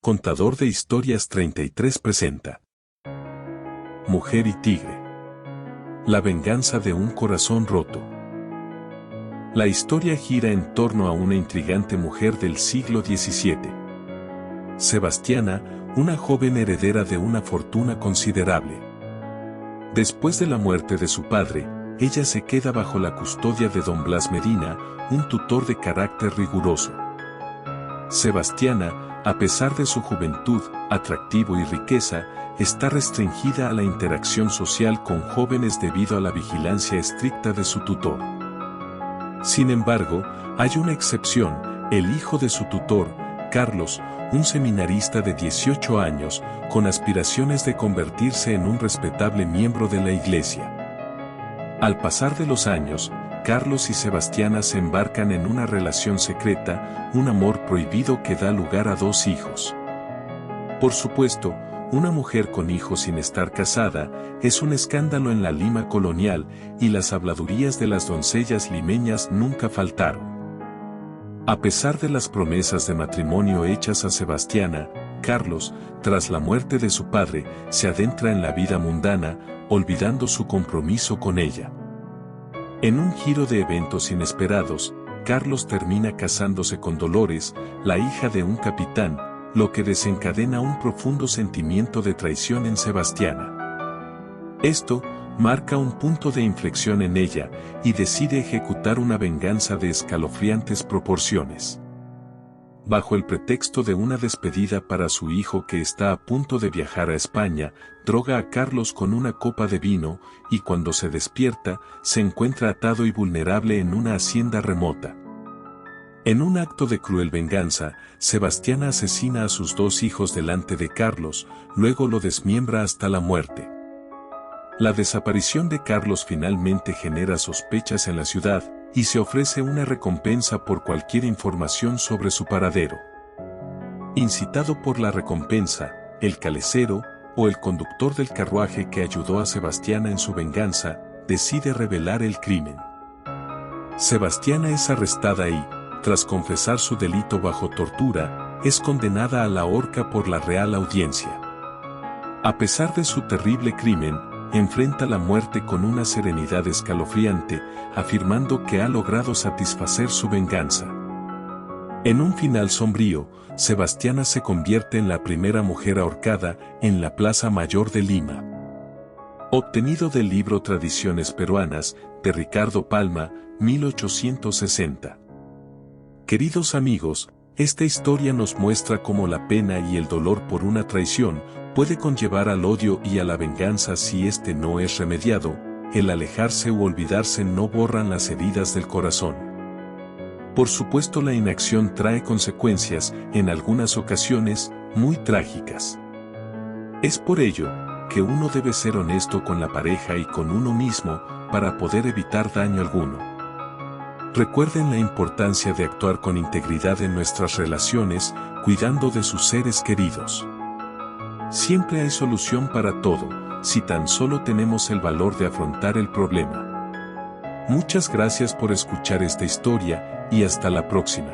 Contador de Historias 33 presenta Mujer y Tigre. La venganza de un corazón roto. La historia gira en torno a una intrigante mujer del siglo XVII. Sebastiana, una joven heredera de una fortuna considerable. Después de la muerte de su padre, ella se queda bajo la custodia de don Blas Medina, un tutor de carácter riguroso. Sebastiana, a pesar de su juventud, atractivo y riqueza, está restringida a la interacción social con jóvenes debido a la vigilancia estricta de su tutor. Sin embargo, hay una excepción: el hijo de su tutor, Carlos, un seminarista de 18 años, con aspiraciones de convertirse en un respetable miembro de la iglesia. Al pasar de los años, Carlos y Sebastiana se embarcan en una relación secreta, un amor prohibido que da lugar a 2 hijos. Por supuesto, una mujer con hijos sin estar casada es un escándalo en la Lima colonial, y las habladurías de las doncellas limeñas nunca faltaron. A pesar de las promesas de matrimonio hechas a Sebastiana, Carlos, tras la muerte de su padre, se adentra en la vida mundana, olvidando su compromiso con ella. En un giro de eventos inesperados, Carlos termina casándose con Dolores, la hija de un capitán, lo que desencadena un profundo sentimiento de traición en Sebastiana. Esto marca un punto de inflexión en ella, y decide ejecutar una venganza de escalofriantes proporciones. Bajo el pretexto de una despedida para su hijo que está a punto de viajar a España, droga a Carlos con una copa de vino, y cuando se despierta, se encuentra atado y vulnerable en una hacienda remota. En un acto de cruel venganza, Sebastiana asesina a sus 2 hijos delante de Carlos, luego lo desmiembra hasta la muerte. La desaparición de Carlos finalmente genera sospechas en la ciudad, y se ofrece una recompensa por cualquier información sobre su paradero. Incitado por la recompensa, el calecero, o el conductor del carruaje que ayudó a Sebastiana en su venganza, decide revelar el crimen. Sebastiana es arrestada y, tras confesar su delito bajo tortura, es condenada a la horca por la Real Audiencia. A pesar de su terrible crimen, enfrenta la muerte con una serenidad escalofriante, afirmando que ha logrado satisfacer su venganza. En un final sombrío, Sebastiana se convierte en la primera mujer ahorcada en la Plaza Mayor de Lima. Obtenido del libro Tradiciones Peruanas, de Ricardo Palma, 1860. Queridos amigos, esta historia nos muestra cómo la pena y el dolor por una traición puede conllevar al odio y a la venganza si este no es remediado. El alejarse u olvidarse no borran las heridas del corazón. Por supuesto, la inacción trae consecuencias, en algunas ocasiones, muy trágicas. Es por ello que uno debe ser honesto con la pareja y con uno mismo, para poder evitar daño alguno. Recuerden la importancia de actuar con integridad en nuestras relaciones, cuidando de sus seres queridos. Siempre hay solución para todo, si tan solo tenemos el valor de afrontar el problema. Muchas gracias por escuchar esta historia, y hasta la próxima.